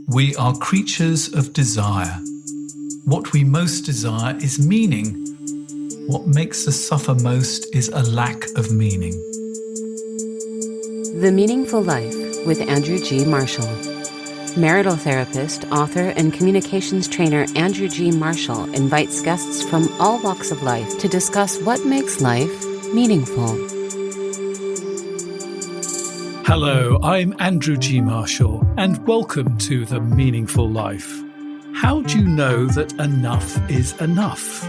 We are creatures of desire. What we most desire is meaning. What makes us suffer most is a lack of meaning. The Meaningful Life with Andrew G. Marshall. Marital therapist, author, and communications trainer Andrew G. Marshall invites guests from all walks of life to discuss what makes life meaningful. Hello, I'm Andrew G. Marshall, and welcome to The Meaningful Life. How do you know that enough is enough?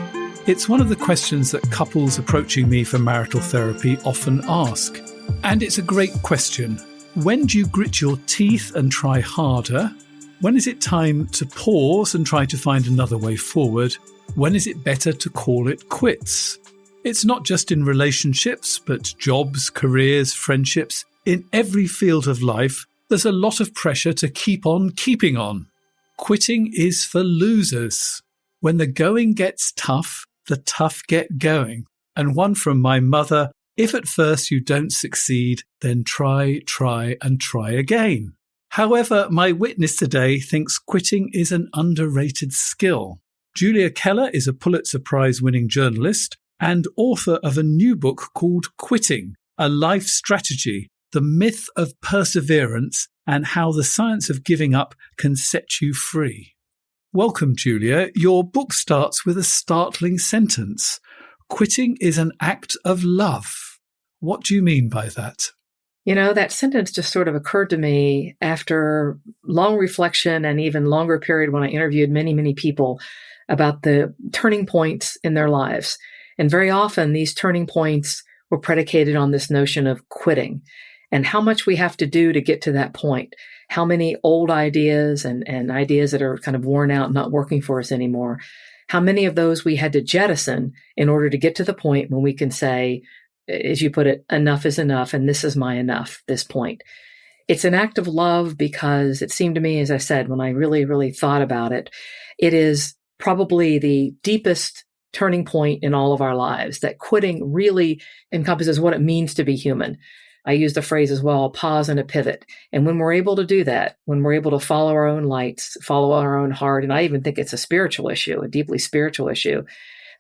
It's one of the questions that couples approaching me for marital therapy often ask. And it's a great question. When do you grit your teeth and try harder? When is it time to pause and try to find another way forward? When is it better to call it quits? It's not just in relationships, but jobs, careers, friendships. In every field of life, there's a lot of pressure to keep on keeping on. Quitting is for losers. When the going gets tough, the tough get going. And one from my mother: if at first you don't succeed, then try again. However, my witness today thinks quitting is an underrated skill. Julia Keller is a Pulitzer Prize-winning journalist and author of a new book called Quitting, A Life Strategy: The Myth of Perseverance and How the Science of Giving Up Can Set You Free. Welcome, Julia. Your book starts with a startling sentence. Quitting is an act of love. What do you mean by that? You know, that sentence just sort of occurred to me after long reflection and even longer period when I interviewed many people about the turning points in their lives. And very often these turning points were predicated on this notion of quitting and how much we have to do to get to that point. How many old ideas and ideas that are kind of worn out, not working for us anymore. How many of those we had to jettison in order to get to the point when we can say, as you put it, enough is enough, and this is my enough, this point. It's an act of love because it seemed to me, as I said, when I really thought about it, it is probably the deepest turning point in all of our lives, that quitting really encompasses what it means to be human. I use the phrase as well, a pause and a pivot. And when we're able to do that, when we're able to follow our own lights, follow our own heart, and I even think it's a spiritual issue, a deeply spiritual issue,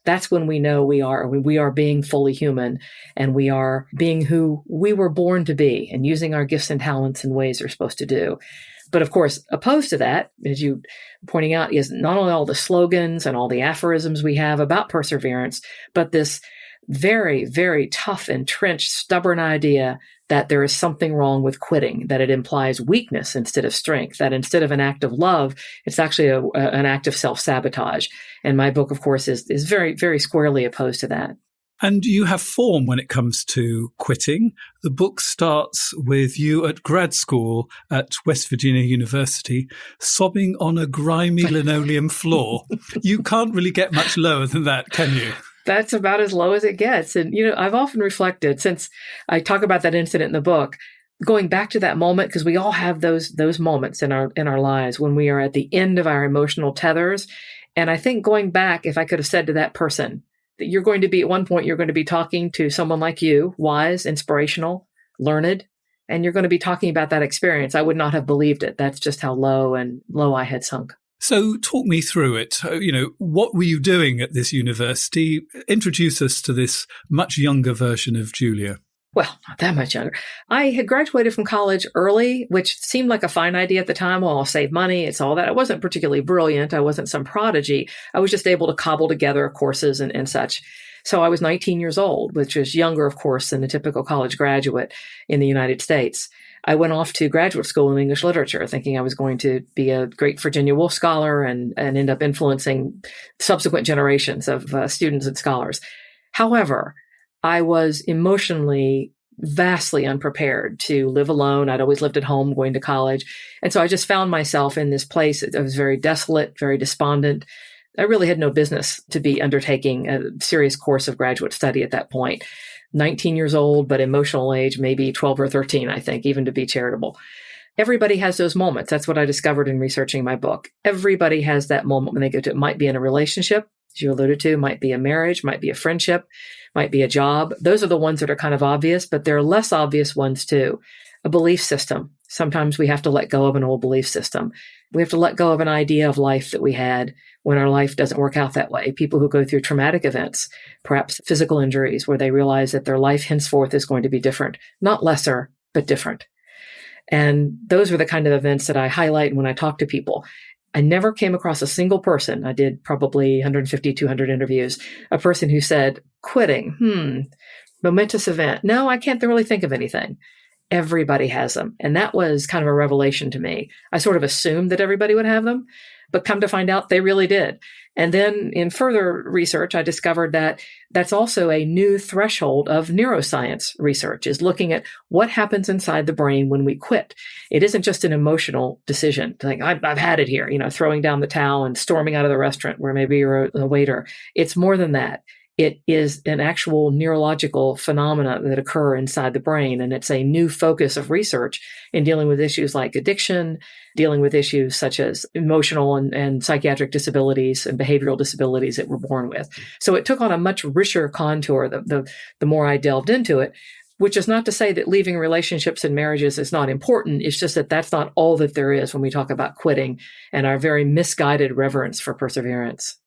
that's when we know we are being fully human and we are being who we were born to be and using our gifts and talents in ways we're supposed to do. But of course, opposed to that, as you pointing out, is not only all the slogans and all the aphorisms we have about perseverance, but this very tough, entrenched, stubborn idea that there is something wrong with quitting, that it implies weakness instead of strength, that instead of an act of love, it's actually an act of self-sabotage. And my book, of course, is very squarely opposed to that. And you have form when it comes to quitting. The book starts with you at grad school at West Virginia University, sobbing on a grimy linoleum floor. You can't really get much lower than that, can you? That's about as low as it gets. And, I've often reflected, since I talk about that incident in the book, going back to that moment, because we all have those moments in our lives when we are at the end of our emotional tethers. And I think going back, if I could have said to that person that you're going to be, at one point, you're going to be talking to someone like you, wise, inspirational, learned, and you're going to be talking about that experience, I would not have believed it. That's just how low I had sunk. So talk me through it. What were you doing at this university? Introduce us to this much younger version of Julia. Well, not that much younger. I had graduated from college early, which seemed like a fine idea at the time. Well, I'll save money. It's all that. I wasn't particularly brilliant. I wasn't some prodigy. I was just able to cobble together courses and such. So I was 19 years old, which was younger, of course, than the typical college graduate in the United States. I went off to graduate school in English literature, thinking I was going to be a great Virginia Woolf scholar and end up influencing subsequent generations of students and scholars. However, I was emotionally vastly unprepared to live alone. I'd always lived at home going to college. And so I just found myself in this place. I was very desolate, very despondent. I really had no business to be undertaking a serious course of graduate study at that point. 19 years old, but emotional age, maybe 12 or 13, I think, even to be charitable. Everybody has those moments. That's what I discovered in researching my book. Everybody has that moment when they go to, it might be in a relationship, as you alluded to, might be a marriage, might be a friendship, might be a job. Those are the ones that are kind of obvious, but there are less obvious ones too. A belief system, Sometimes we have to let go of an old belief system. We have to let go of an idea of life that we had when our life doesn't work out that way. People who go through traumatic events, perhaps physical injuries, where they realize that their life henceforth is going to be different, not lesser, but different. And those are the kind of events that I highlight when I talk to people. I never came across a single person. I did probably 150, 200 interviews, a person who said, quitting, momentous event. No, I can't really think of anything. Everybody has them. And that was kind of a revelation to me. I sort of assumed that everybody would have them, but come to find out they really did. And then in further research, I discovered that that's also a new threshold of neuroscience research, is looking at what happens inside the brain when we quit. It isn't just an emotional decision to think, I've had it here, throwing down the towel and storming out of the restaurant where maybe you're a waiter. It's more than that. It is an actual neurological phenomena that occur inside the brain. And it's a new focus of research in dealing with issues like addiction, dealing with issues such as emotional and psychiatric disabilities and behavioral disabilities that we're born with. So it took on a much richer contour the more I delved into it, which is not to say that leaving relationships and marriages is not important. It's just that that's not all that there is when we talk about quitting and our very misguided reverence for perseverance.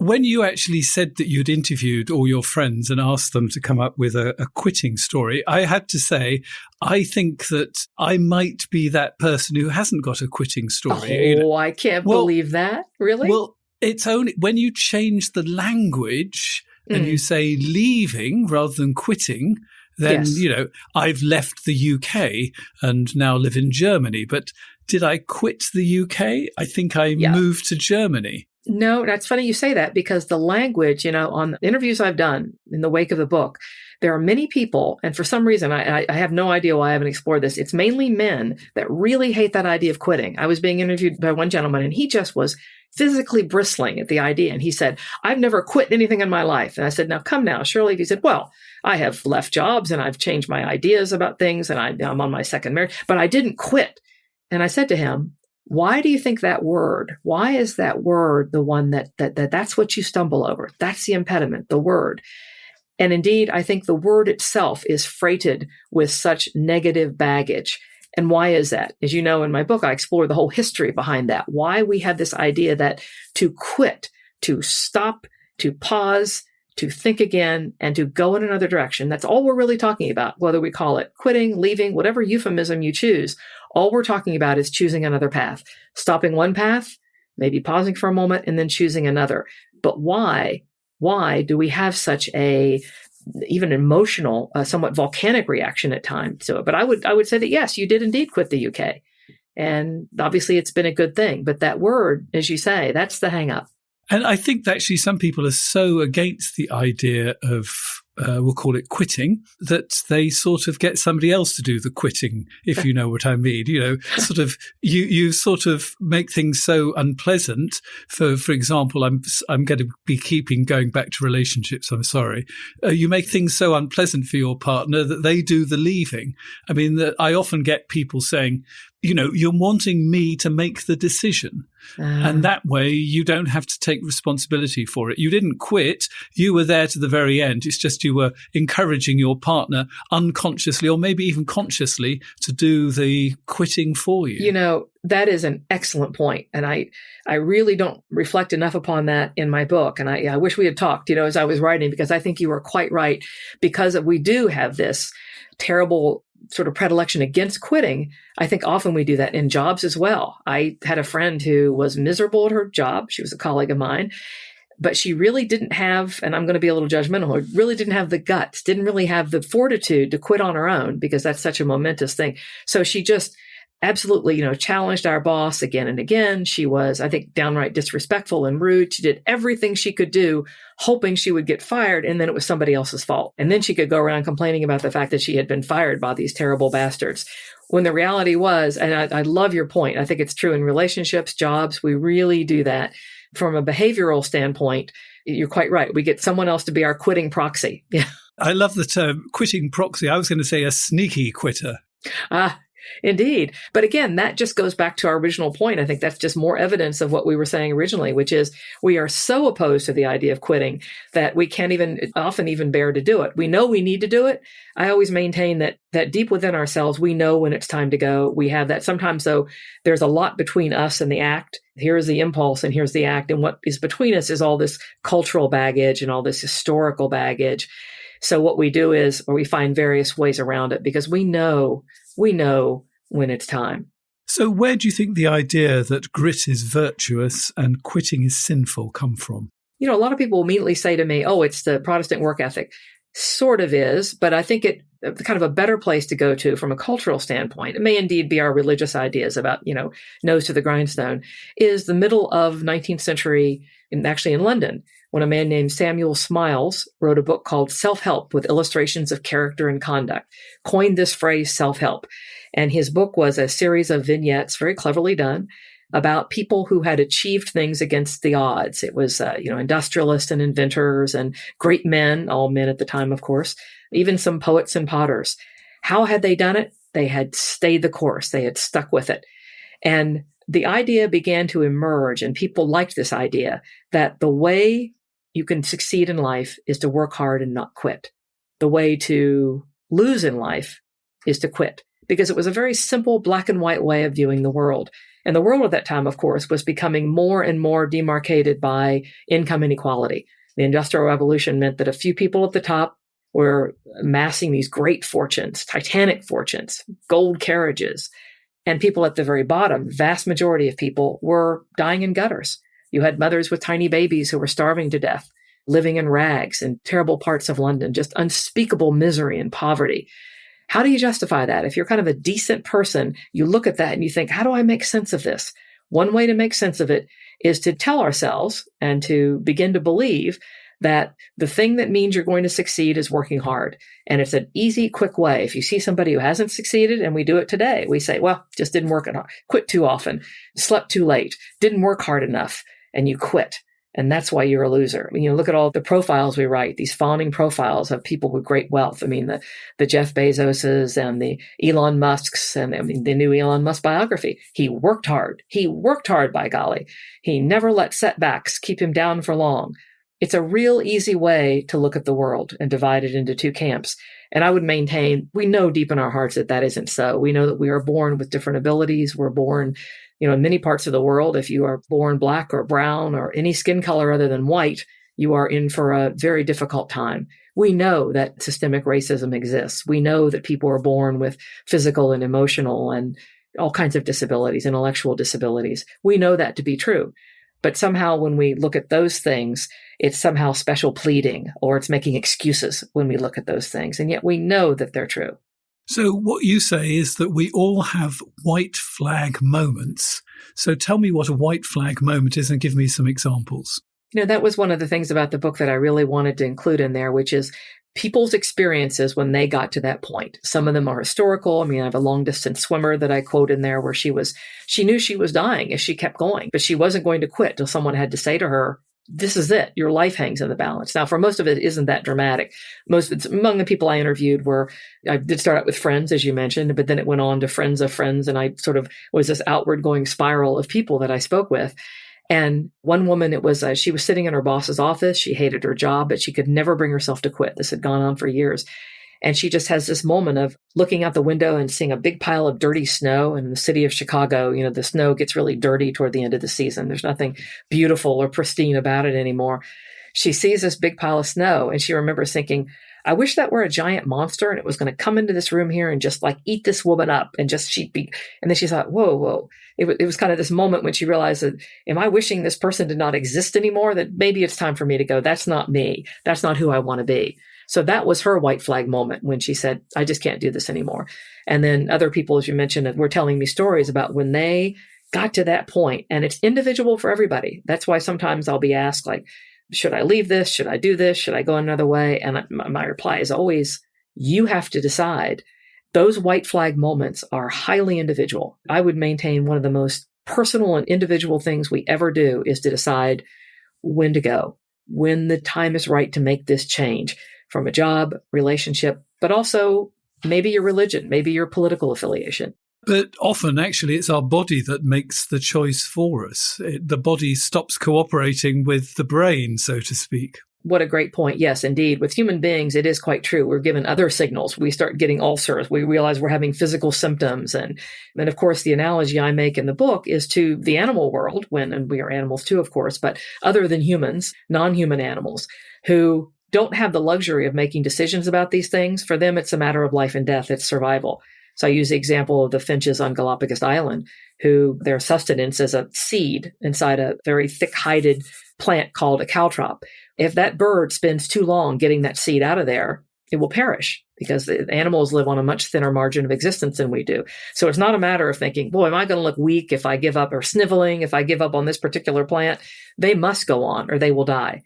When you actually said that you'd interviewed all your friends and asked them to come up with a quitting story, I had to say, I think that I might be that person who hasn't got a quitting story. Oh, I can't believe that. Really? Well, it's only when you change the language and you say leaving rather than quitting, then, yes. I've left the UK and now live in Germany. But did I quit the UK? I think I moved to Germany. No, that's funny you say that, because the language, on the interviews I've done in the wake of the book, there are many people, and for some reason, I have no idea why I haven't explored this. It's mainly men that really hate that idea of quitting. I was being interviewed by one gentleman, and he just was physically bristling at the idea. And he said, I've never quit anything in my life. And I said, now come now, Shirley. He said, well, I have left jobs and I've changed my ideas about things and I'm on my second marriage, but I didn't quit. And I said to him, why do you think that word? Why is that word the one that's what you stumble over? That's the impediment, the word. And indeed, I think the word itself is freighted with such negative baggage. And why is that? As you know, in my book, I explore the whole history behind that, why we have this idea that to quit, to stop, to pause, to think again, and to go in another direction. That's all we're really talking about, whether we call it quitting, leaving, whatever euphemism you choose. All we're talking about is choosing another path, stopping one path, maybe pausing for a moment, and then choosing another. But why? Why do we have such a even emotional, somewhat volcanic reaction at times to it? But I would say that, yes, you did indeed quit the UK. And obviously it's been a good thing. But that word, as you say, that's the hang up. And I think that actually some people are so against the idea of, we'll call it quitting, that they sort of get somebody else to do the quitting, if you know what I mean. Sort of, you sort of make things so unpleasant. For example, I'm going to be going back to relationships. I'm sorry. You make things so unpleasant for your partner that they do the leaving. I mean, I often get people saying, you're wanting me to make the decision. And that way you don't have to take responsibility for it. You didn't quit. You were there to the very end. It's just you were encouraging your partner unconsciously or maybe even consciously to do the quitting for you. That is an excellent point. And I really don't reflect enough upon that in my book. And I wish we had talked, as I was writing, because I think you were quite right, because we do have this terrible sort of predilection against quitting. I think often we do that in jobs as well. I had a friend who was miserable at her job. She was a colleague of mine, but she really didn't have, and I'm going to be a little judgmental, really didn't have the guts, didn't really have the fortitude to quit on her own, because that's such a momentous thing. So she just absolutely, challenged our boss again and again. She was, I think, downright disrespectful and rude. She did everything she could do, hoping she would get fired, and then it was somebody else's fault. And then she could go around complaining about the fact that she had been fired by these terrible bastards. When the reality was, and I love your point, I think it's true in relationships, jobs, we really do that. From a behavioral standpoint, you're quite right. We get someone else to be our quitting proxy. Yeah. I love the term quitting proxy. I was going to say a sneaky quitter. Indeed. But again, that just goes back to our original point. I think that's just more evidence of what we were saying originally, which is we are so opposed to the idea of quitting that we can't often bear to do it. We know we need to do it. I always maintain that deep within ourselves, we know when it's time to go. We have that. Sometimes, though, there's a lot between us and the act. Here's the impulse and here's the act. And what is between us is all this cultural baggage and all this historical baggage. So what we do is, or we find various ways around it because we know when it's time. So where do you think the idea that grit is virtuous and quitting is sinful come from? A lot of people immediately say to me, oh, it's the Protestant work ethic. Sort of is, but I think it kind of a better place to go to from a cultural standpoint, it may indeed be our religious ideas about, nose to the grindstone, is the middle of 19th century, actually in London, when a man named Samuel Smiles wrote a book called Self-Help with Illustrations of Character and Conduct, coined this phrase self-help. And his book was a series of vignettes, very cleverly done, about people who had achieved things against the odds. It was, industrialists and inventors and great men, all men at the time, of course, even some poets and potters. How had they done it? They had stayed the course. They had stuck with it. And the idea began to emerge, and people liked this idea that the way you can succeed in life is to work hard and not quit. The way to lose in life is to quit, because it was a very simple black and white way of viewing the world. And the world at that time, of course, was becoming more and more demarcated by income inequality. The Industrial Revolution meant that a few people at the top were amassing these great fortunes, titanic fortunes, gold carriages. And people at the very bottom, vast majority of people, were dying in gutters. You had mothers with tiny babies who were starving to death, living in rags in terrible parts of London, just unspeakable misery and poverty. How do you justify that? If you're kind of a decent person, you look at that and you think, how do I make sense of this? One way to make sense of it is to tell ourselves and to begin to believe that the thing that means you're going to succeed is working hard. And it's an easy, quick way. If you see somebody who hasn't succeeded, and we do it today, we say, well, just didn't work enough, quit too often, slept too late, didn't work hard enough, and you quit. And that's why you're a loser. Look at all the profiles we write, these fawning profiles of people with great wealth. The Jeff Bezoses and the Elon Musks and the new Elon Musk biography. He worked hard. He worked hard, by golly. He never let setbacks keep him down for long. It's a real easy way to look at the world and divide it into two camps. And I would maintain, we know deep in our hearts that isn't so. We know that we are born with different abilities. We're born, in many parts of the world, if you are born black or brown or any skin color other than white, you are in for a very difficult time. We know that systemic racism exists. We know that people are born with physical and emotional and all kinds of disabilities, intellectual disabilities. We know that to be true. But somehow when we look at those things, it's somehow special pleading, or it's making excuses when we look at those things. And yet we know that they're true. So what you say is that we all have white flag moments. So tell me what a white flag moment is and give me some examples. That was one of the things about the book that I really wanted to include in there, which is people's experiences when they got to that point. Some of them are historical. I have a long distance swimmer that I quote in there where she knew she was dying if she kept going, but she wasn't going to quit till someone had to say to her, this is it. Your life hangs in the balance. Now, for most of it, isn't that dramatic. Among the people I interviewed I did start out with friends, as you mentioned, but then it went on to friends of friends. And I sort of was this outward going spiral of people that I spoke with. And one woman, she was sitting in her boss's office. She hated her job, but she could never bring herself to quit. This had gone on for years. And she just has this moment of looking out the window and seeing a big pile of dirty snow. And in the city of Chicago, the snow gets really dirty toward the end of the season. There's nothing beautiful or pristine about it anymore. She sees this big pile of snow and she remembers thinking, I wish that were a giant monster and it was going to come into this room here and just eat this woman up and and then she thought, whoa. It was kind of this moment when she realized that, am I wishing this person did not exist anymore? That maybe it's time for me to go. That's not me. That's not who I want to be. So that was her white flag moment when she said, I just can't do this anymore. And then other people, as you mentioned, were telling me stories about when they got to that point, and it's individual for everybody. That's why sometimes I'll be asked, should I leave this? Should I do this? Should I go another way? And my reply is always, you have to decide. Those white flag moments are highly individual. I would maintain one of the most personal and individual things we ever do is to decide when to go, when the time is right to make this change from a job, relationship, but also maybe your religion, maybe your political affiliation. But often, actually, it's our body that makes the choice for us. The body stops cooperating with the brain, so to speak. What a great point. Yes, indeed. With human beings, it is quite true. We're given other signals. We start getting ulcers. We realize we're having physical symptoms. And of course, the analogy I make in the book is to the animal world, and we are animals too, of course, but other than humans, non-human animals who don't have the luxury of making decisions about these things. For them, it's a matter of life and death. It's survival. So I use the example of the finches on Galapagos Island, who their sustenance is a seed inside a very thick-hided plant called a caltrop. If that bird spends too long getting that seed out of there, it will perish because the animals live on a much thinner margin of existence than we do. So it's not a matter of thinking, boy, am I going to look weak if I give up, or sniveling if I give up on this particular plant? They must go on or they will die.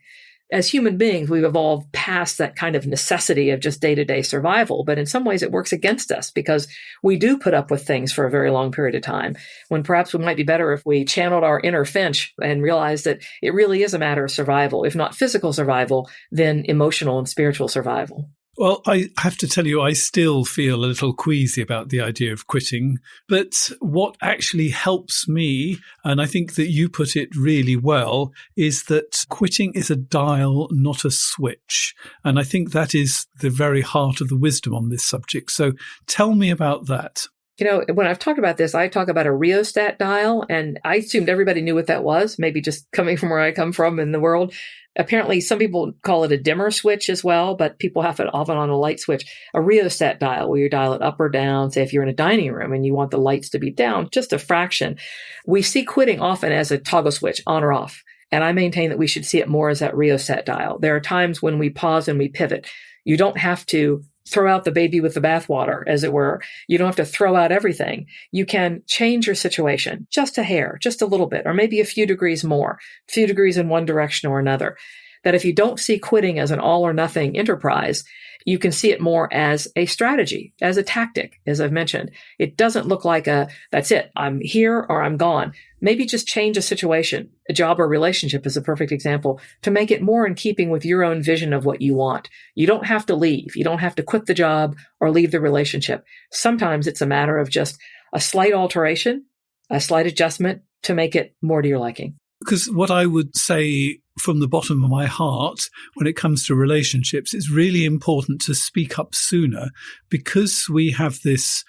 As human beings, we've evolved past that kind of necessity of just day-to-day survival. But in some ways, it works against us because we do put up with things for a very long period of time, when perhaps it might be better if we channeled our inner finch and realized that it really is a matter of survival. If not physical survival, then emotional and spiritual survival. Well, I have to tell you, I still feel a little queasy about the idea of quitting. But what actually helps me, and I think that you put it really well, is that quitting is a dial, not a switch. And I think that is the very heart of the wisdom on this subject. So tell me about that. You know, when I've talked about this, I talk about a rheostat dial, and I assumed everybody knew what that was, maybe just coming from where I come from in the world. Apparently, some people call it a dimmer switch as well, but people have it often on a light switch. A rheostat dial, where you dial it up or down. Say if you're in a dining room and you want the lights to be down just a fraction. We see quitting often as a toggle switch, on or off. And I maintain that we should see it more as that rheostat dial. There are times when we pause and we pivot. You don't have to throw out the baby with the bathwater, as it were. You don't have to throw out everything. You can change your situation just a hair, just a little bit, or maybe a few degrees more, a few degrees in one direction or another. That if you don't see quitting as an all or nothing enterprise, you can see it more as a strategy, as a tactic, as I've mentioned. It doesn't look like that's it, I'm here or I'm gone. Maybe just change a situation. A job or relationship is a perfect example, to make it more in keeping with your own vision of what you want. You don't have to leave. You don't have to quit the job or leave the relationship. Sometimes it's a matter of just a slight alteration, a slight adjustment to make it more to your liking. Because what I would say from the bottom of my heart when it comes to relationships, it's really important to speak up sooner, because we have this,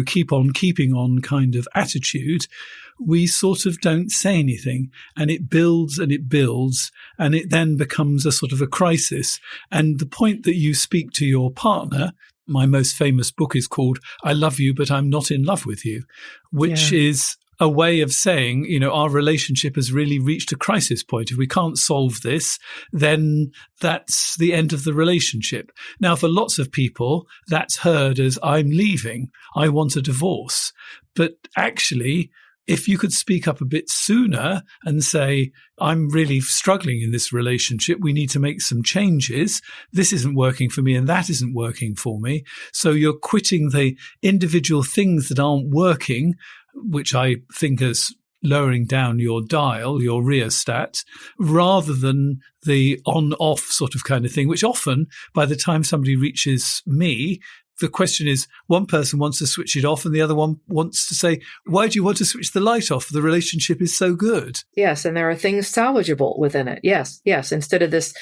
keep on keeping on kind of attitude. We sort of don't say anything, and it builds and it builds, and it then becomes a sort of a crisis. And the point that you speak to your partner, my most famous book is called I Love You, But I'm Not in Love with You, which is a way of saying, our relationship has really reached a crisis point. If we can't solve this, then that's the end of the relationship. Now, for lots of people, that's heard as I'm leaving, I want a divorce. But actually, if you could speak up a bit sooner and say, I'm really struggling in this relationship, we need to make some changes. This isn't working for me and that isn't working for me. So you're quitting the individual things that aren't working, which I think is lowering down your dial, your rheostat, rather than the on-off sort of kind of thing, which often, by the time somebody reaches me, the question is, one person wants to switch it off and the other one wants to say, why do you want to switch the light off? The relationship is so good. Yes, and there are things salvageable within it. Yes, instead of this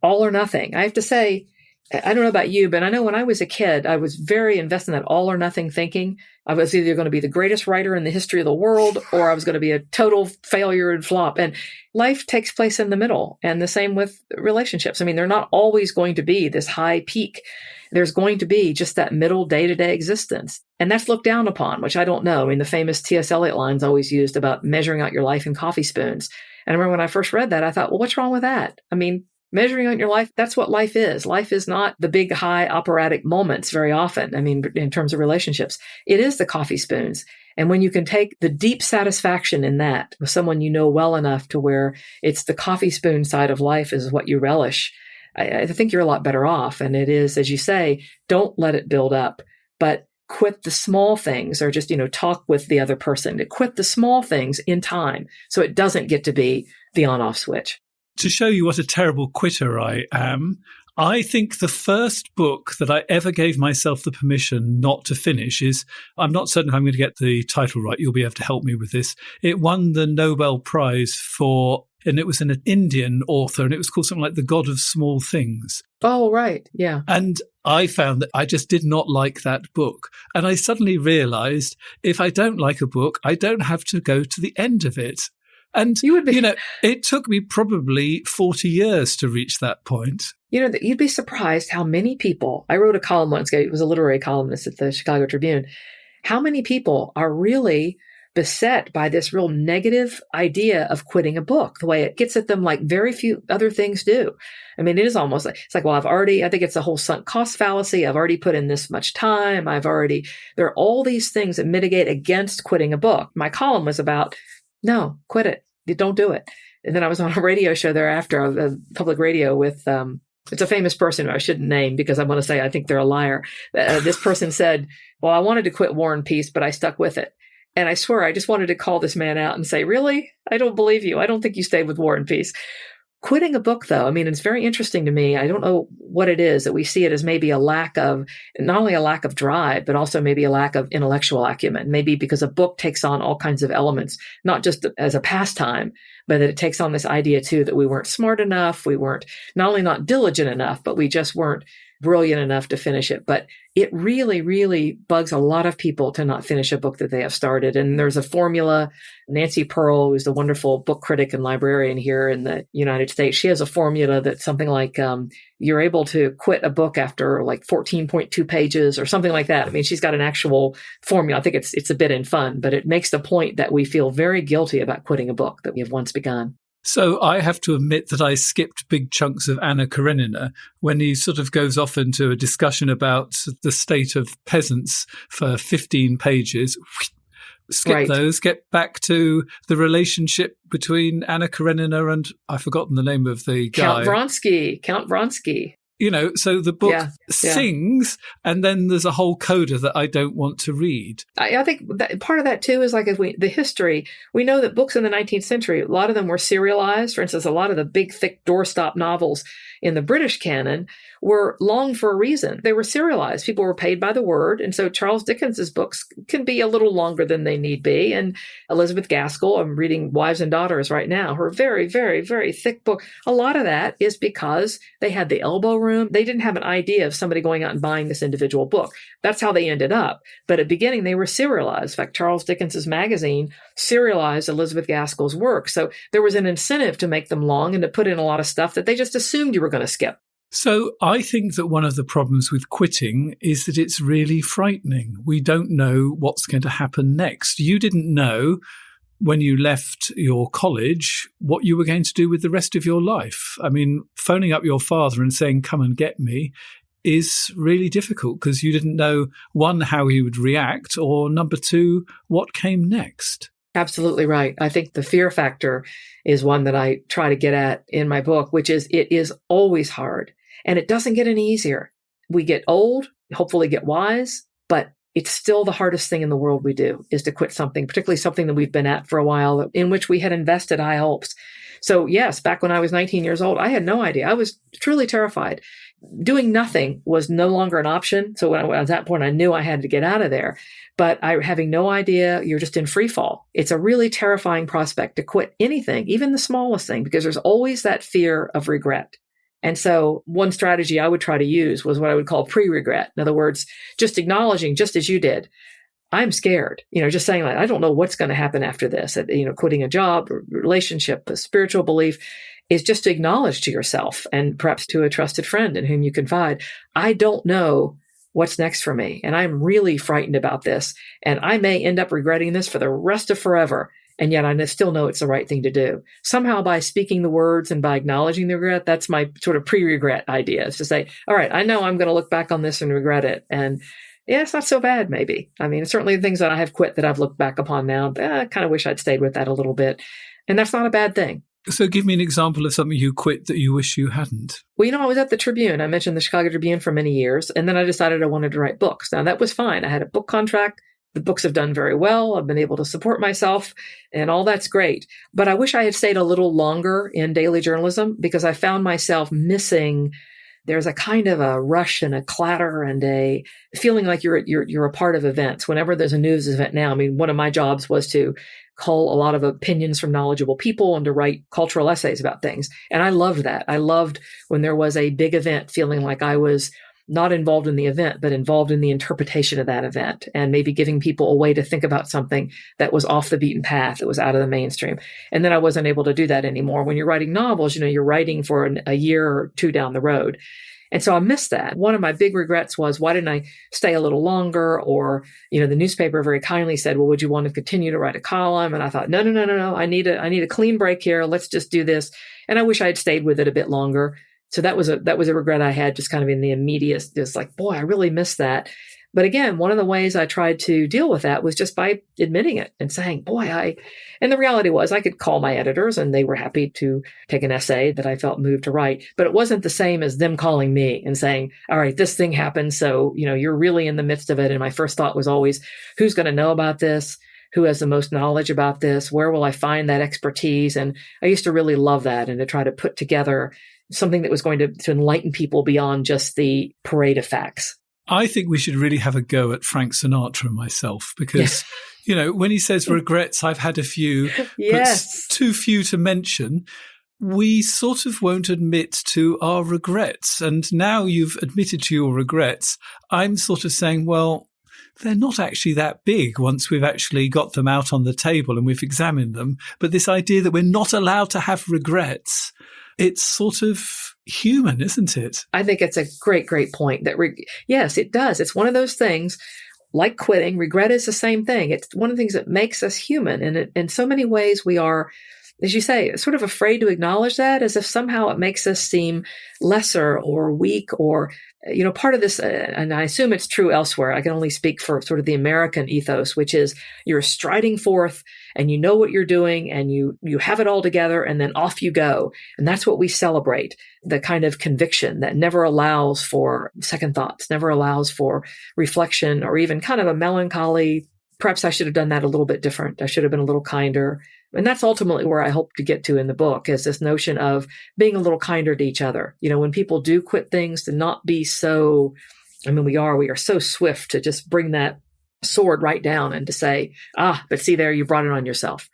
all or nothing. I have to say, I don't know about you, but I know when I was a kid, I was very invested in that all or nothing thinking. I was either going to be the greatest writer in the history of the world, or I was going to be a total failure and flop. And life takes place in the middle. And the same with relationships. I mean, they're not always going to be this high peak. There's going to be just that middle day-to-day existence. And that's looked down upon, which I don't know. I mean, the famous T.S. Eliot line's always used about measuring out your life in coffee spoons. And I remember when I first read that, I thought, well, what's wrong with that? I mean, measuring out your life, that's what life is. Life is not the big, high operatic moments very often. I mean, in terms of relationships, it is the coffee spoons. And when you can take the deep satisfaction in that with someone you know well enough to where it's the coffee spoon side of life is what you relish, I think you're a lot better off. And it is, as you say, don't let it build up, but quit the small things, or just, talk with the other person to quit the small things in time so it doesn't get to be the on-off switch. To show you what a terrible quitter I am, I think the first book that I ever gave myself the permission not to finish is, I'm not certain if I'm going to get the title right. You'll be able to help me with this. It won the Nobel Prize and it was an Indian author, and it was called something like The God of Small Things. Oh, right. Yeah. And I found that I just did not like that book. And I suddenly realized if I don't like a book, I don't have to go to the end of it. And, it took me probably 40 years to reach that point. You'd be surprised how many people, I wrote a column once, I was a literary columnist at the Chicago Tribune, how many people are really beset by this real negative idea of quitting a book, the way it gets at them like very few other things do. I mean, it is almost like, it's like, well, I think it's a whole sunk cost fallacy. I've already put in this much time. There are all these things that mitigate against quitting a book. My column was about, no, quit it. Don't do it. And then I was on a radio show thereafter, a public radio with, it's a famous person who I shouldn't name because I want to say I think they're a liar. This person said, well, I wanted to quit War and Peace, but I stuck with it. And I swear, I just wanted to call this man out and say, really? I don't believe you. I don't think you stayed with War and Peace. Quitting a book, though, I mean, it's very interesting to me. I don't know what it is that we see it as maybe a lack of, not only a lack of drive, but also maybe a lack of intellectual acumen. Maybe because a book takes on all kinds of elements, not just as a pastime, but that it takes on this idea, too, that we weren't smart enough. We weren't not only not diligent enough, but we just weren't brilliant enough to finish it. But it really, really bugs a lot of people to not finish a book that they have started. And there's a formula. Nancy Pearl, who's the wonderful book critic and librarian here in the United States, she has a formula that's something like you're able to quit a book after like 14.2 pages or something like that. I mean, she's got an actual formula. I think it's a bit in fun, but it makes the point that we feel very guilty about quitting a book that we have once begun. So I have to admit that I skipped big chunks of Anna Karenina when he sort of goes off into a discussion about the state of peasants for 15 pages. Skip Right. those, get back to the relationship between Anna Karenina and I've forgotten the name of the guy. Count Vronsky. So the book Yeah. sings, and then there's a whole coda that I don't want to read. I think that part of that too is like the history. We know that books in the 19th century, a lot of them were serialized. For instance, a lot of the big, thick doorstop novels in the British canon were long for a reason. They were serialized. People were paid by the word. And so Charles Dickens's books can be a little longer than they need be. And Elizabeth Gaskell, I'm reading Wives and Daughters right now, her very, very, very thick book. A lot of that is because they had the elbow room. They didn't have an idea of somebody going out and buying this individual book. That's how they ended up. But at the beginning, they were serialized. In fact, Charles Dickens's magazine serialized Elizabeth Gaskell's work. So there was an incentive to make them long and to put in a lot of stuff that they just assumed you were going to skip. So I think that one of the problems with quitting is that it's really frightening. We don't know what's going to happen next. You didn't know when you left your college what you were going to do with the rest of your life. I mean, phoning up your father and saying, come and get me, is really difficult because you didn't know, one, how he would react, or number two, what came next. Absolutely right. I think the fear factor is one that I try to get at in my book, which is it is always hard and it doesn't get any easier. We get old, hopefully get wise, but it's still the hardest thing in the world we do is to quit something, particularly something that we've been at for a while in which we had invested high hopes. So yes, back when I was 19 years old, I had no idea. I was truly terrified. Doing nothing was no longer an option. So at that point, I knew I had to get out of there. But having no idea, you're just in free fall. It's a really terrifying prospect to quit anything, even the smallest thing, because there's always that fear of regret. And so one strategy I would try to use was what I would call pre-regret. In other words, just acknowledging, just as you did, I'm scared, just saying like, I don't know what's going to happen after this, quitting a job, a relationship, a spiritual belief, is just to acknowledge to yourself and perhaps to a trusted friend in whom you confide, I don't know what's next for me. And I'm really frightened about this. And I may end up regretting this for the rest of forever. And yet I still know it's the right thing to do. Somehow by speaking the words and by acknowledging the regret, that's my sort of pre-regret idea, is to say, all right, I know I'm going to look back on this and regret it. And yeah, it's not so bad, maybe. I mean, certainly the things that I have quit that I've looked back upon now, I kind of wish I'd stayed with that a little bit. And that's not a bad thing. So give me an example of something you quit that you wish you hadn't. Well, I was at the Tribune. I mentioned the Chicago Tribune for many years. And then I decided I wanted to write books. Now, that was fine. I had a book contract. The books have done very well. I've been able to support myself and all that's great. But I wish I had stayed a little longer in daily journalism because I found myself missing there's a kind of a rush and a clatter and a feeling like you're a part of events. Whenever there's a news event now, I mean, one of my jobs was to cull a lot of opinions from knowledgeable people and to write cultural essays about things. And I loved that. I loved when there was a big event, feeling like I was not involved in the event, but involved in the interpretation of that event and maybe giving people a way to think about something that was off the beaten path, that was out of the mainstream. And then I wasn't able to do that anymore. When you're writing novels, you're writing for a year or two down the road. And so I missed that. One of my big regrets was, why didn't I stay a little longer? Or, the newspaper very kindly said, well, would you want to continue to write a column? And I thought, no. I need a clean break here. Let's just do this. And I wish I had stayed with it a bit longer. So that was a regret I had, just kind of in the immediate, just like, boy, I really missed that. But again, one of the ways I tried to deal with that was just by admitting it and saying, and the reality was I could call my editors and they were happy to take an essay that I felt moved to write, but it wasn't the same as them calling me and saying, all right, this thing happened. So, you're really in the midst of it. And my first thought was always, who's going to know about this? Who has the most knowledge about this? Where will I find that expertise? And I used to really love that and to try to put together something that was going to enlighten people beyond just the parade of facts. I think we should really have a go at Frank Sinatra and myself because, when he says regrets, I've had a few, yes, but too few to mention. We sort of won't admit to our regrets. And now you've admitted to your regrets. I'm sort of saying, well, they're not actually that big once we've actually got them out on the table and we've examined them. But this idea that we're not allowed to have regrets, it's sort of human, isn't it? I think it's a great, great point. Yes, it does. It's one of those things like quitting. Regret is the same thing. It's one of the things that makes us human. And in so many ways we are, as you say, sort of afraid to acknowledge that, as if somehow it makes us seem lesser or weak or, part of this, and I assume it's true elsewhere. I can only speak for sort of the American ethos, which is you're striding forth and you know what you're doing and you have it all together and then off you go. And that's what we celebrate, the kind of conviction that never allows for second thoughts, never allows for reflection or even kind of a melancholy, perhaps I should have done that a little bit different. I should have been a little kinder. And that's ultimately where I hope to get to in the book, is this notion of being a little kinder to each other. When people do quit things, to not be so, we are so swift to just bring that sword right down and to say, but see there, you brought it on yourself.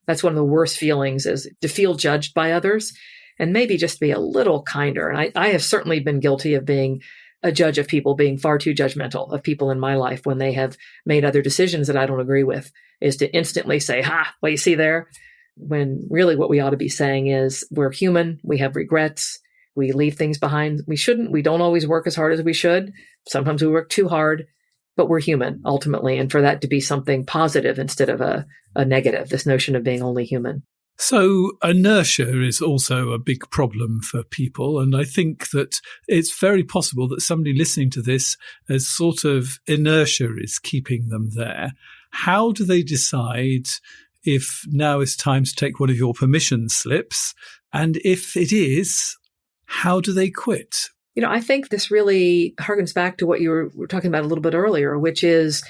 That's one of the worst feelings, is to feel judged by others and maybe just be a little kinder. And I have certainly been guilty of being a judge of people, being far too judgmental of people in my life when they have made other decisions that I don't agree with, is to instantly say, well, you see there, when really what we ought to be saying is we're human. We have regrets. We leave things behind. We don't always work as hard as we should. Sometimes we work too hard, but we're human ultimately. And for that to be something positive instead of a negative, this notion of being only human. So inertia is also a big problem for people. And I think that it's very possible that somebody listening to this as sort of inertia is keeping them there. How do they decide if now is time to take one of your permission slips? And if it is, how do they quit? I think this really harkens back to what you were talking about a little bit earlier, which is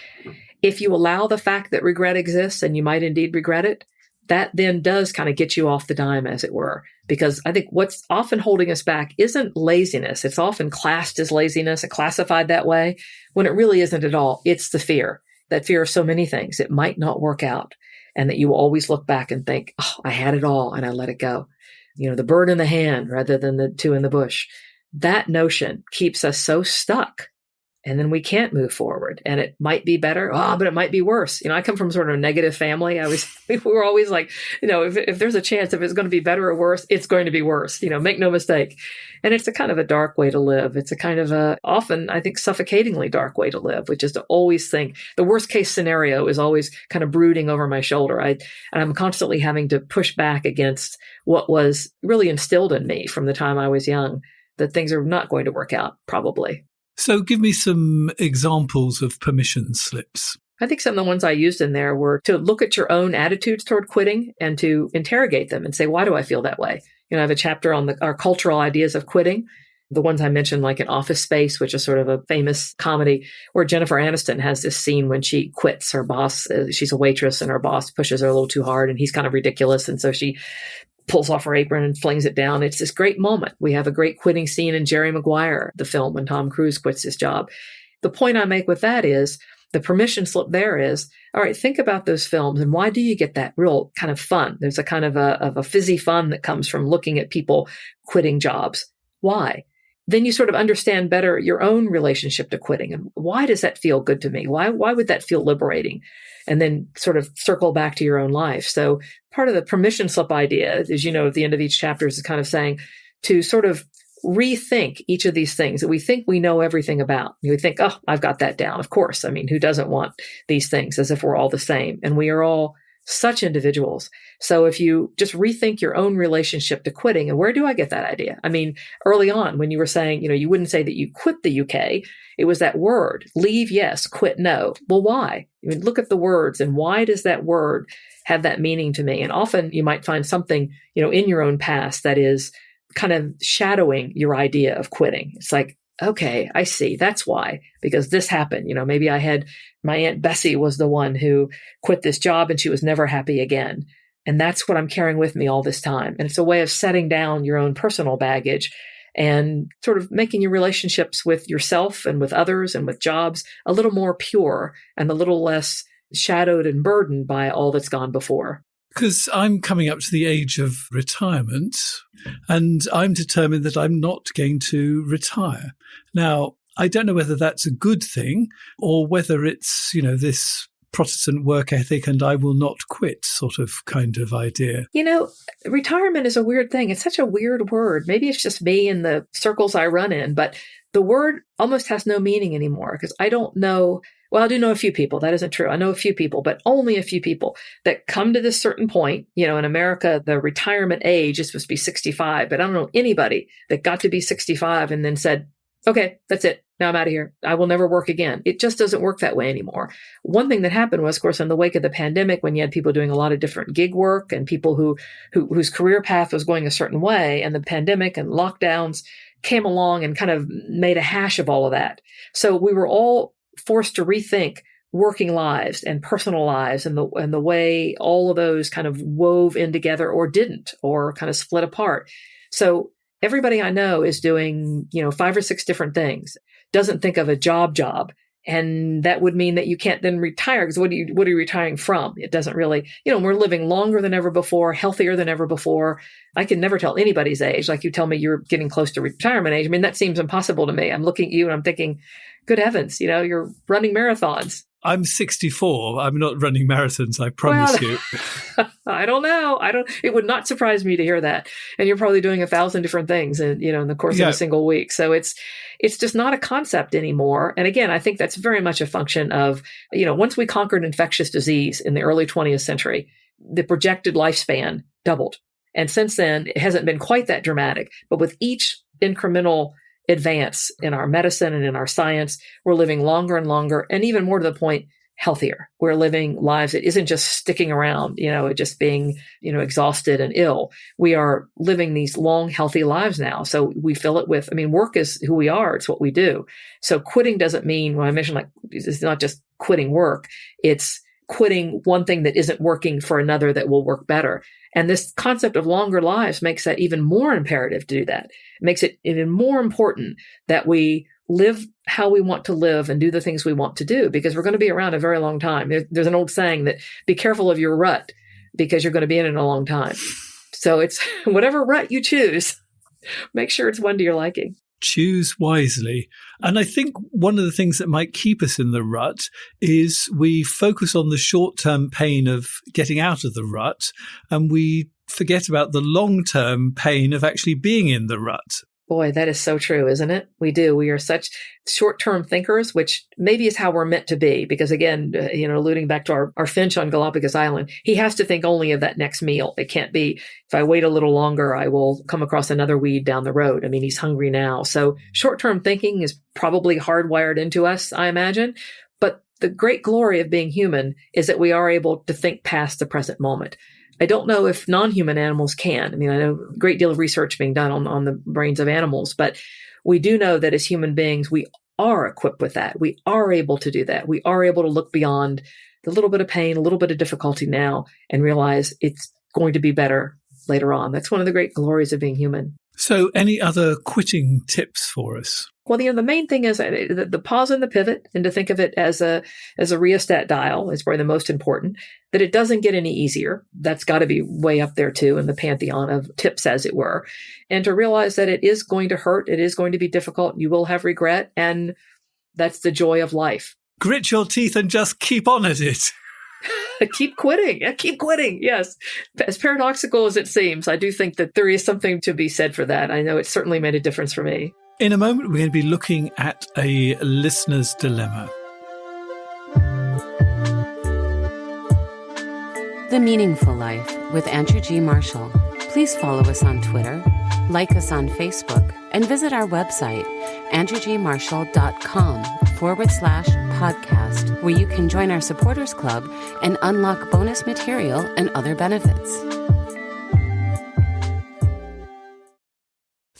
if you allow the fact that regret exists, and you might indeed regret it, that then does kind of get you off the dime, as it were. Because I think what's often holding us back isn't laziness. It's often classed as laziness and classified that way, when it really isn't at all. It's the fear, that fear of so many things. It might not work out, and that you will always look back and think, I had it all and I let it go. The bird in the hand rather than the two in the bush. That notion keeps us so stuck. And then we can't move forward. And it might be better, but it might be worse. I come from sort of a negative family. we were always like, if there's a chance, if it's going to be better or worse, it's going to be worse. Make no mistake. And it's a kind of a dark way to live. It's a kind of a, often, I think, suffocatingly dark way to live, which is to always think the worst case scenario is always kind of brooding over my shoulder. And I'm constantly having to push back against what was really instilled in me from the time I was young, that things are not going to work out, probably. So give me some examples of permission slips. I think some of the ones I used in there were to look at your own attitudes toward quitting and to interrogate them and say, why do I feel that way? I have a chapter on our cultural ideas of quitting. The ones I mentioned, like in Office Space, which is sort of a famous comedy, where Jennifer Aniston has this scene when she quits her boss. She's a waitress and her boss pushes her a little too hard and he's kind of ridiculous. And so she pulls off her apron and flings it down. It's this great moment. We have a great quitting scene in Jerry Maguire, the film, when Tom Cruise quits his job. The point I make with that is the permission slip there is, all right, think about those films and why do you get that real kind of fun? There's a kind of a fizzy fun that comes from looking at people quitting jobs. Why? Then you sort of understand better your own relationship to quitting. And why does that feel good to me? Why would that feel liberating? And then sort of circle back to your own life. So part of the permission slip idea, as you know, at the end of each chapter is kind of saying to sort of rethink each of these things that we think we know everything about. We think, oh, I've got that down. Of course. I mean, who doesn't want these things as if we're all the same? And we are all such individuals. So if you just rethink your own relationship to quitting, and where do I get that idea? I mean, early on when you were saying, you wouldn't say that you quit the UK, it was that word, leave, yes, quit, no. Well, why? I mean, look at the words and why does that word have that meaning to me? And often you might find something, in your own past that is kind of shadowing your idea of quitting. It's like, okay, I see. That's why, because this happened. Maybe my Aunt Bessie was the one who quit this job and she was never happy again. And that's what I'm carrying with me all this time. And it's a way of setting down your own personal baggage and sort of making your relationships with yourself and with others and with jobs a little more pure and a little less shadowed and burdened by all that's gone before. Because I'm coming up to the age of retirement and I'm determined that I'm not going to retire. Now, I don't know whether that's a good thing or whether it's, this Protestant work ethic and I will not quit sort of kind of idea. Retirement is a weird thing. It's such a weird word. Maybe it's just me and the circles I run in, but the word almost has no meaning anymore because I don't know. Well, I do know a few people. That isn't true. I know a few people, but only a few people that come to this certain point. In America, the retirement age is supposed to be 65, but I don't know anybody that got to be 65 and then said, okay, that's it. Now I'm out of here. I will never work again. It just doesn't work that way anymore. One thing that happened was, of course, in the wake of the pandemic, when you had people doing a lot of different gig work and people whose career path was going a certain way, and the pandemic and lockdowns came along and kind of made a hash of all of that. So we were all forced to rethink working lives and personal lives and the way all of those kind of wove in together or didn't or kind of split apart. So everybody I know is doing, 5 or 6 different things, doesn't think of a job. And that would mean that you can't then retire because what are you retiring from? It doesn't really, we're living longer than ever before, healthier than ever before. I can never tell anybody's age. Like you tell me you're getting close to retirement age. I mean, that seems impossible to me. I'm looking at you and I'm thinking, good heavens, you're running marathons. I'm 64. I'm not running marathons, I promise you. I don't know. It would not surprise me to hear that. And you're probably doing 1,000 different things in the course of a single week. So it's just not a concept anymore. And again, I think that's very much a function of, once we conquered infectious disease in the early 20th century, the projected lifespan doubled. And since then, it hasn't been quite that dramatic. But with each incremental advance in our medicine and in our science, we're living longer and longer, and even more to the point, healthier. We're living lives that isn't just sticking around, just being, exhausted and ill. We are living these long, healthy lives now. So we fill it with, work is who we are. It's what we do. So quitting doesn't mean, when I mentioned it's not just quitting work, it's quitting one thing that isn't working for another that will work better. And this concept of longer lives makes that even more imperative to do that. It makes it even more important that we live how we want to live and do the things we want to do, because we're going to be around a very long time. There's an old saying that be careful of your rut because you're going to be in it a long time. So it's whatever rut you choose, make sure it's one to your liking. Choose wisely. And I think one of the things that might keep us in the rut is we focus on the short-term pain of getting out of the rut, and we forget about the long-term pain of actually being in the rut. Boy, that is so true, isn't it? We do. We are such short-term thinkers, which maybe is how we're meant to be. Because again, alluding back to our finch on Galapagos Island, he has to think only of that next meal. It can't be, if I wait a little longer, I will come across another weed down the road. He's hungry now. So short-term thinking is probably hardwired into us, I imagine. But the great glory of being human is that we are able to think past the present moment. I don't know if non-human animals can. I know a great deal of research being done on the brains of animals, but we do know that as human beings, we are equipped with that. We are able to do that. We are able to look beyond the little bit of pain, a little bit of difficulty now, and realize it's going to be better later on. That's one of the great glories of being human. So any other quitting tips for us? Well, the main thing is the pause and the pivot, and to think of it as a rheostat dial is probably the most important, that it doesn't get any easier. That's got to be way up there too in the pantheon of tips, as it were. And to realize that it is going to hurt. It is going to be difficult. You will have regret. And that's the joy of life. Grit your teeth and just keep on at it. Keep quitting. Keep quitting. Yes. As paradoxical as it seems, I do think that there is something to be said for that. I know it certainly made a difference for me. In a moment, we're going to be looking at a listener's dilemma. The Meaningful Life with Andrew G. Marshall. Please follow us on Twitter, like us on Facebook, and visit our website, andrewgmarshall.com/podcast, where you can join our supporters club and unlock bonus material and other benefits.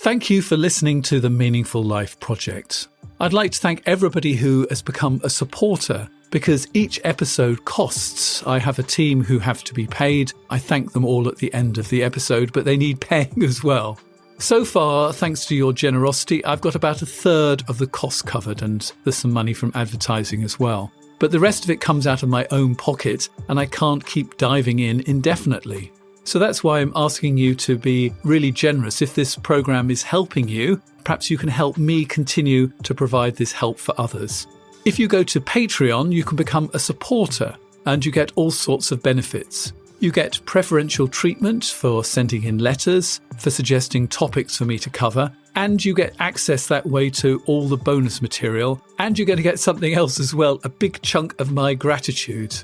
Thank you for listening to the Meaningful Life Project. I'd like to thank everybody who has become a supporter, because each episode costs. I have a team who have to be paid. I thank them all at the end of the episode, but they need paying as well. So far, thanks to your generosity, I've got about a third of the cost covered, and there's some money from advertising as well. But the rest of it comes out of my own pocket, and I can't keep diving in indefinitely. So that's why I'm asking you to be really generous. If this program is helping you, perhaps you can help me continue to provide this help for others. If you go to Patreon, you can become a supporter, and you get all sorts of benefits. You get preferential treatment for sending in letters, for suggesting topics for me to cover, and you get access that way to all the bonus material, and you're going to get something else as well, a big chunk of my gratitude.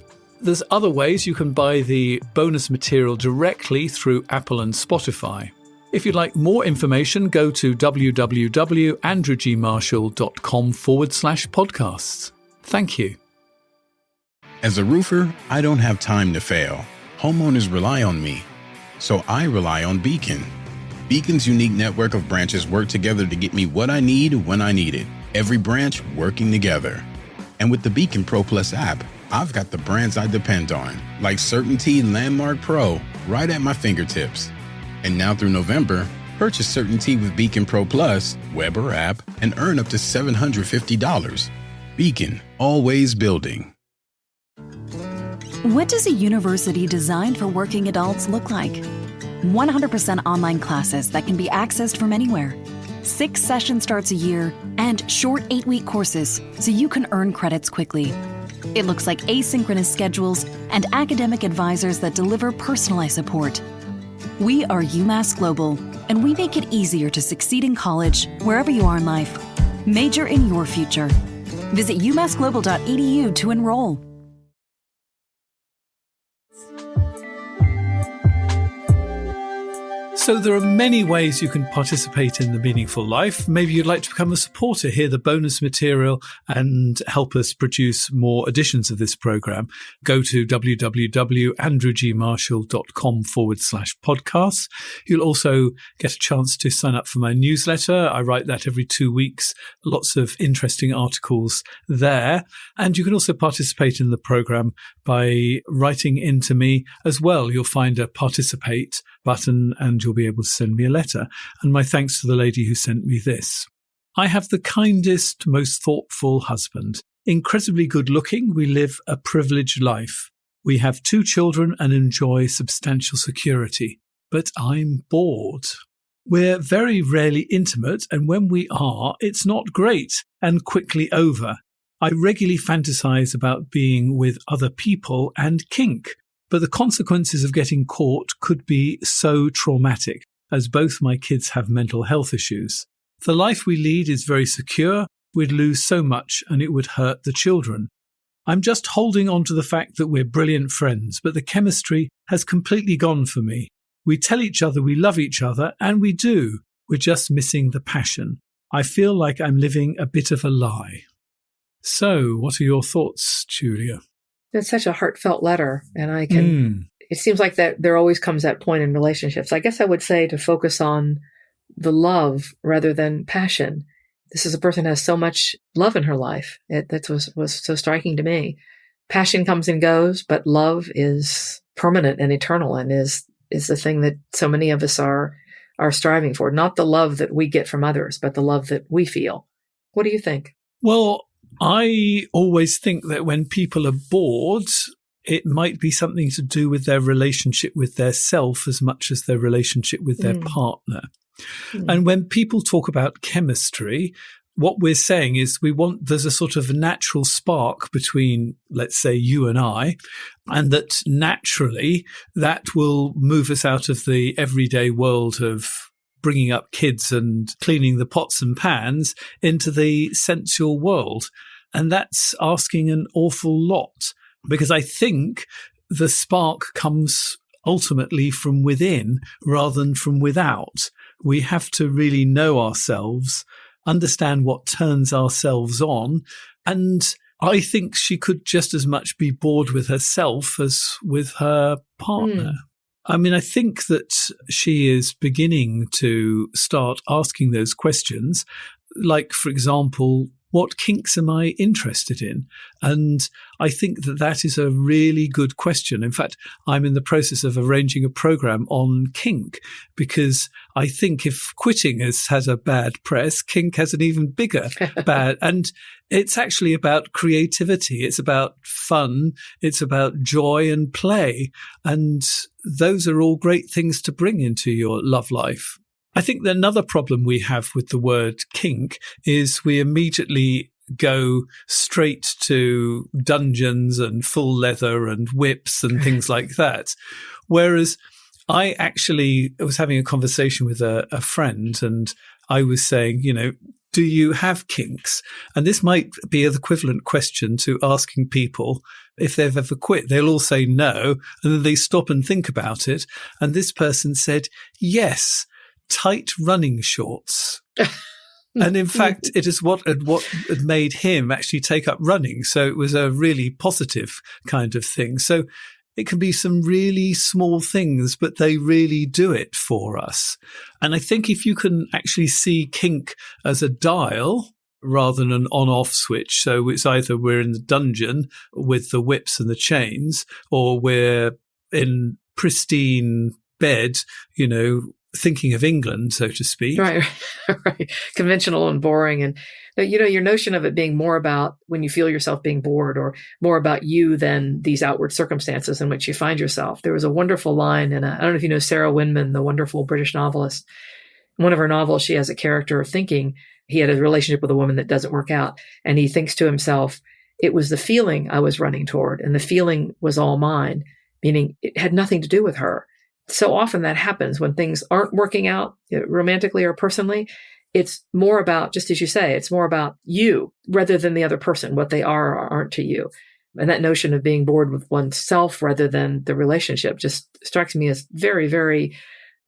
There's other ways you can buy the bonus material directly through Apple and Spotify. If you'd like more information, go to www.andrewgmarshall.com/podcasts. Thank you. As a roofer, I don't have time to fail. Homeowners rely on me, so I rely on Beacon. Beacon's unique network of branches work together to get me what I need when I need it. Every branch working together. And with the Beacon Pro Plus app, I've got the brands I depend on, like Certainty Landmark Pro, right at my fingertips. And now through November, purchase Certainty with Beacon Pro Plus, web or app, and earn up to $750. Beacon, always building. What does a university designed for working adults look like? 100% online classes that can be accessed from anywhere. 6 session starts a year and short 8-week courses so you can earn credits quickly. It looks like asynchronous schedules and academic advisors that deliver personalized support. We are UMass Global, and we make it easier to succeed in college wherever you are in life. Major in your future. Visit umassglobal.edu to enroll. So there are many ways you can participate in The Meaningful Life. Maybe you'd like to become a supporter, hear the bonus material, and help us produce more editions of this program. Go to www.andrewgmarshall.com/podcasts. You'll also get a chance to sign up for my newsletter. I write that every 2 weeks. Lots of interesting articles there. And you can also participate in the program by writing into me as well. You'll find a participate button and you'll be able to send me a letter. And my thanks to the lady who sent me this. I have the kindest, most thoughtful husband. Incredibly good looking, we live a privileged life. We have 2 children and enjoy substantial security. But I'm bored. We're very rarely intimate, and when we are, it's not great and quickly over. I regularly fantasize about being with other people and kink. But the consequences of getting caught could be so traumatic, as both my kids have mental health issues. The life we lead is very secure, we'd lose so much and it would hurt the children. I'm just holding on to the fact that we're brilliant friends, but the chemistry has completely gone for me. We tell each other we love each other, and we do. We're just missing the passion. I feel like I'm living a bit of a lie. So, what are your thoughts, Julia? It's such a heartfelt letter, and it seems like that there always comes that point in relationships. I guess I would say to focus on the love rather than passion. This is a person who has so much love in her life. That was so striking to me. Passion comes and goes, but love is permanent and eternal and is is the thing that so many of us are striving for. Not the love that we get from others, but the love that we feel. What do you think? Well, I always think that when people are bored, it might be something to do with their relationship with their self as much as their relationship with their partner. And when people talk about chemistry, what we're saying is there's a sort of natural spark between, let's say, you and I, and that naturally that will move us out of the everyday world of bringing up kids and cleaning the pots and pans into the sensual world. And that's asking an awful lot, because I think the spark comes ultimately from within rather than from without. We have to really know ourselves, understand what turns ourselves on. And I think she could just as much be bored with herself as with her partner. I mean, I think that she is beginning to start asking those questions, like, for example, what kinks am I interested in? And I think that that is a really good question. In fact, I'm in the process of arranging a program on kink, because I think if quitting has had a bad press, kink has an even bigger bad. And it's actually about creativity. It's about fun. It's about joy and play. And those are all great things to bring into your love life. I think that another problem we have with the word kink is we immediately go straight to dungeons and full leather and whips and things like that. Whereas I actually was having a conversation with a friend, and I was saying, do you have kinks? And this might be an equivalent question to asking people if they've ever quit. They'll all say no, and then they stop and think about it. And this person said, yes, tight running shorts. And in fact, it is what had made him actually take up running. So it was a really positive kind of thing. So it can be some really small things, but they really do it for us. And I think if you can actually see kink as a dial rather than an on-off switch, so it's either we're in the dungeon with the whips and the chains, or we're in pristine bed, thinking of England, so to speak. Right. Conventional and boring. And, your notion of it being more about when you feel yourself being bored, or more about you than these outward circumstances in which you find yourself. There was a wonderful line in I don't know if you know Sarah Winman, the wonderful British novelist. In one of her novels, she has a character thinking he had a relationship with a woman that doesn't work out. And he thinks to himself, it was the feeling I was running toward, and the feeling was all mine, meaning it had nothing to do with her. So often that happens when things aren't working out romantically or personally. It's more about, just as you say, it's more about you rather than the other person, what they are or aren't to you. And that notion of being bored with oneself rather than the relationship just strikes me as very, very,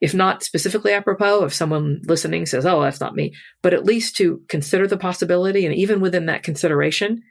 if not specifically apropos, if someone listening says, oh, that's not me, but at least to consider the possibility. And even within that consideration,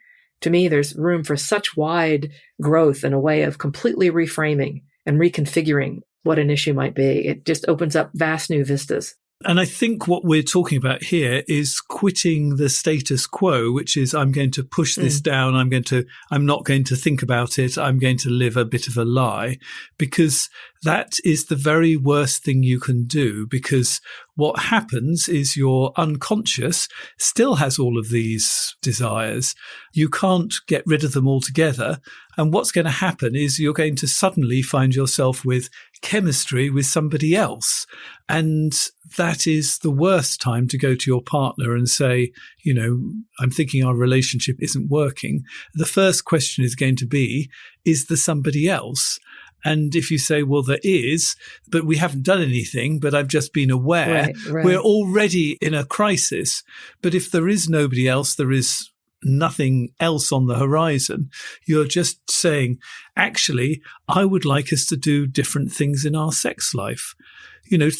to me, there's room for such wide growth in a way of completely reframing and reconfiguring what an issue might be. It just opens up vast new vistas. And I think what we're talking about here is quitting the status quo, which is I'm going to push this down. I'm not going to think about it. I'm going to live a bit of a lie, because that is the very worst thing you can do, because what happens is your unconscious still has all of these desires. You can't get rid of them altogether. And what's going to happen is you're going to suddenly find yourself with chemistry with somebody else. And that is the worst time to go to your partner and say, I'm thinking our relationship isn't working. The first question is going to be, is there somebody else? And if you say, well, there is, but we haven't done anything, but I've just been aware, right. We're already in a crisis. But if there is nobody else, there is nothing else on the horizon. You're just saying, actually, I would like us to do different things in our sex life.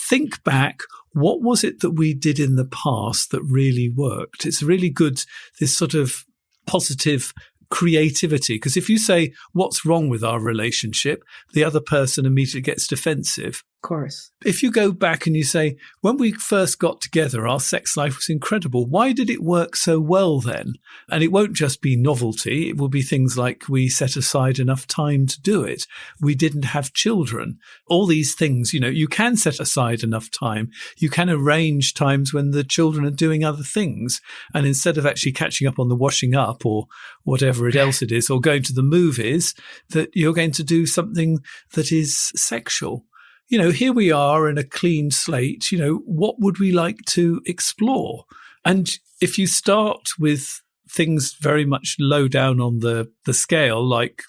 Think back, what was it that we did in the past that really worked? It's really good, this sort of positive creativity. Because if you say, what's wrong with our relationship, the other person immediately gets defensive. course. If you go back and you say, when we first got together, our sex life was incredible. Why did it work so well then? And it won't just be novelty. It will be things like we set aside enough time to do it. We didn't have children. All these things, you can set aside enough time. You can arrange times when the children are doing other things. And instead of actually catching up on the washing up or whatever else it is, or going to the movies, that you're going to do something that is sexual. Here we are in a clean slate. What would we like to explore? And if you start with things very much low down on the scale, like,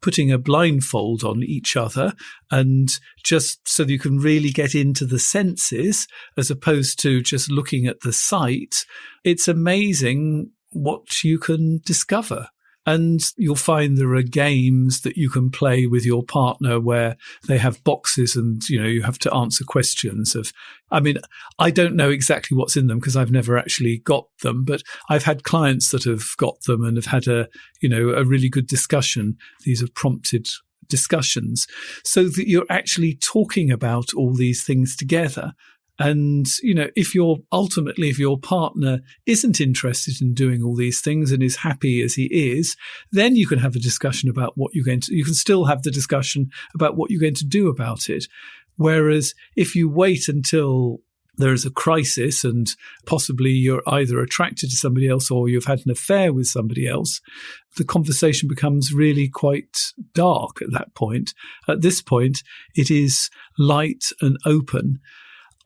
putting a blindfold on each other and just so that you can really get into the senses as opposed to just looking at the sight, it's amazing what you can discover. And you'll find there are games that you can play with your partner where they have boxes and, you have to answer questions I don't know exactly what's in them because I've never actually got them, but I've had clients that have got them and have had a really good discussion. These are prompted discussions so that you're actually talking about all these things together. And, if your partner isn't interested in doing all these things and is happy as he is, then you can have a discussion about you can still have the discussion about what you're going to do about it. Whereas if you wait until there is a crisis and possibly you're either attracted to somebody else or you've had an affair with somebody else, the conversation becomes really quite dark at that point. At this point, it is light and open.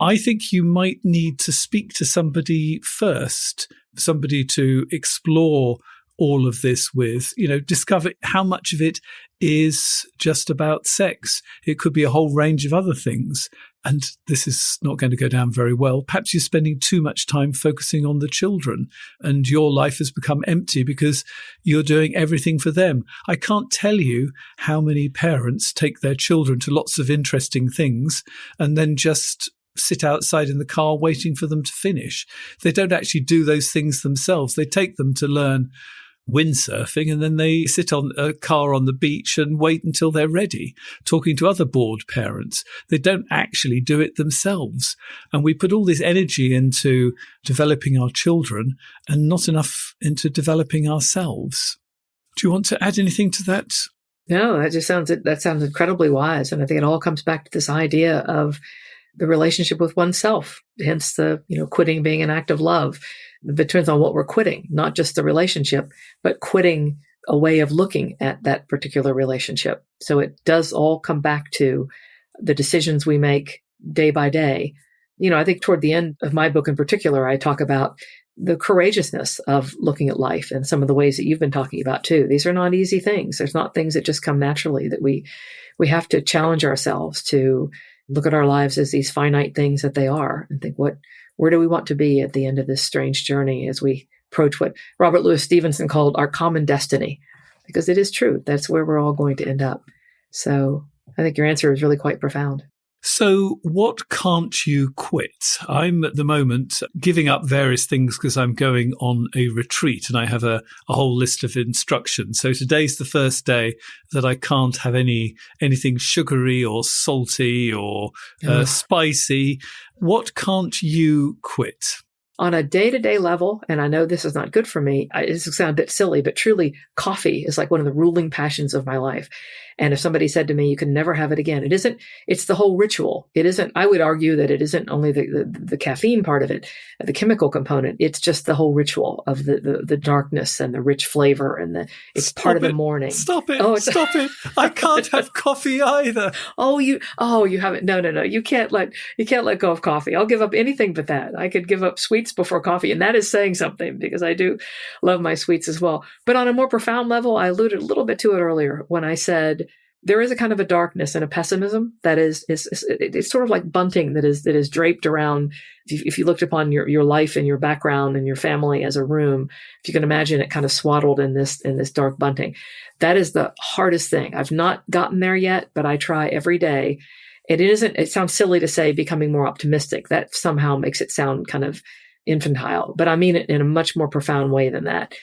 I think you might need to speak to somebody first, somebody to explore all of this with, discover how much of it is just about sex. It could be a whole range of other things. And this is not going to go down very well. Perhaps you're spending too much time focusing on the children and your life has become empty because you're doing everything for them. I can't tell you how many parents take their children to lots of interesting things and then just sit outside in the car waiting for them to finish. They don't actually do those things themselves. They take them to learn windsurfing and then they sit on a car on the beach and wait until they're ready, talking to other bored parents. They don't actually do it themselves. And we put all this energy into developing our children and not enough into developing ourselves. Do you want to add anything to that? No, that sounds incredibly wise. And I think it all comes back to this idea of the relationship with oneself, hence the, quitting being an act of love. It depends on what we're quitting, not just the relationship, but quitting a way of looking at that particular relationship. So it does all come back to the decisions we make day by day. I think toward the end of my book in particular, I talk about the courageousness of looking at life and some of the ways that you've been talking about too. These are not easy things. There's not things that just come naturally, that we have to challenge ourselves to look at our lives as these finite things that they are and think, where do we want to be at the end of this strange journey as we approach what Robert Louis Stevenson called our common destiny? Because it is true. That's where we're all going to end up. So I think your answer is really quite profound. So what can't you quit? I'm at the moment giving up various things because I'm going on a retreat and I have a whole list of instructions. So today's the first day that I can't have anything sugary or salty or spicy. What can't you quit? On a day-to-day level, and I know this is not good for me, this will sound a bit silly, but truly coffee is like one of the ruling passions of my life. And if somebody said to me, you can never have it again, it's the whole ritual. It isn't, I would argue that it isn't only the caffeine part of it, the chemical component. It's just the whole ritual of the darkness and the rich flavor and it's part of the morning. Stop it. Stop it. I can't have coffee either. You haven't. No. You can't let go of coffee. I'll give up anything but that. I could give up sweets before coffee. And that is saying something because I do love my sweets as well. But on a more profound level, I alluded a little bit to it earlier when I said, there is a kind of a darkness and a pessimism that is it's sort of like bunting that is draped around. If you looked upon your life and your background and your family as a room, if you can imagine it kind of swaddled in this dark bunting, that is the hardest thing. I've not gotten there yet, but I try every day. It sounds silly to say becoming more optimistic. That somehow makes it sound kind of infantile, but I mean it in a much more profound way than that.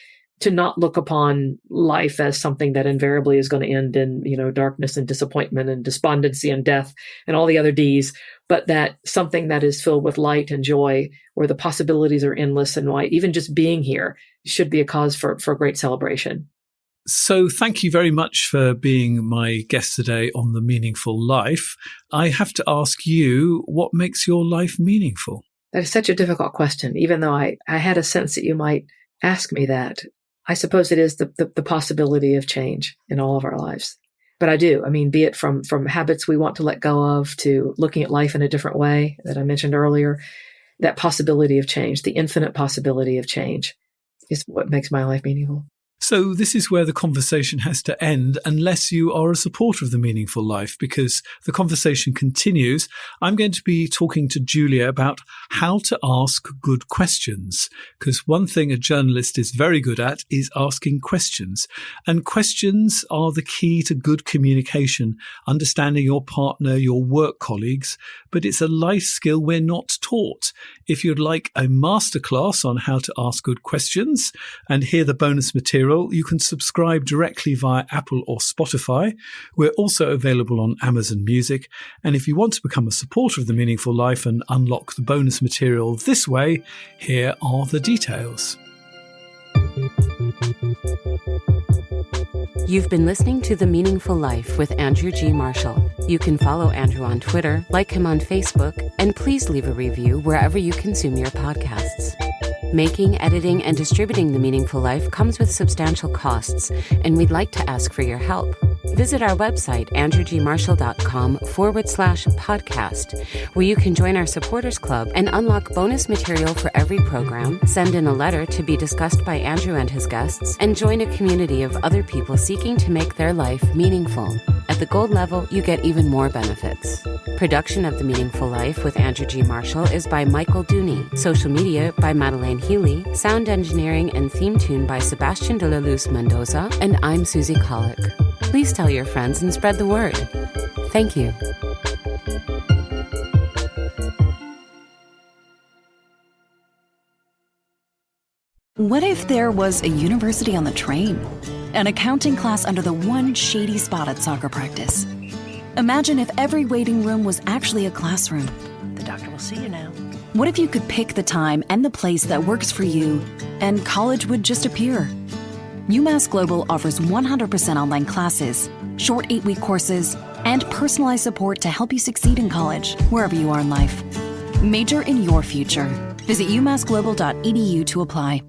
to not look upon life as something that invariably is going to end in, darkness and disappointment and despondency and death and all the other Ds, but that something that is filled with light and joy, where the possibilities are endless, and why even just being here should be a cause for great celebration. So thank you very much for being my guest today on The Meaningful Life. I have to ask you, what makes your life meaningful? That is such a difficult question, even though I had a sense that you might ask me that. I suppose it is the possibility of change in all of our lives. But I do. I mean, be it from habits we want to let go of to looking at life in a different way that I mentioned earlier, that possibility of change, the infinite possibility of change is what makes my life meaningful. So this is where the conversation has to end unless you are a supporter of The Meaningful Life, because the conversation continues. I'm going to be talking to Julia about how to ask good questions, because one thing a journalist is very good at is asking questions. And questions are the key to good communication, understanding your partner, your work colleagues, but it's a life skill we're not taught. If you'd like a masterclass on how to ask good questions and hear the bonus material, you can subscribe directly via Apple or Spotify. We're also available on Amazon Music. And if you want to become a supporter of The Meaningful Life and unlock the bonus material this way, here are the details. You've been listening to The Meaningful Life with Andrew G. Marshall. You can follow Andrew on Twitter, like him on Facebook, and please leave a review wherever you consume your podcasts. Making, editing, and distributing The Meaningful Life comes with substantial costs, and we'd like to ask for your help. Visit our website, andrewgmarshall.com/podcast, where you can join our supporters club and unlock bonus material for every program, send in a letter to be discussed by Andrew and his guests, and join a community of other people seeking to make their life meaningful. At the gold level, you get even more benefits. Production of The Meaningful Life with Andrew G. Marshall is by Michael Dooney. Social media by Madeleine Healy. Sound engineering and theme tune by Sebastian de la Luz Mendoza. And I'm Susie Colick. Please tell your friends and spread the word. Thank you. What if there was a university on the train? An accounting class under the one shady spot at soccer practice? Imagine if every waiting room was actually a classroom. The doctor will see you now. What if you could pick the time and the place that works for you, and college would just appear? UMass Global offers 100% online classes, short 8-week courses, and personalized support to help you succeed in college, wherever you are in life. Major in your future. Visit umassglobal.edu to apply.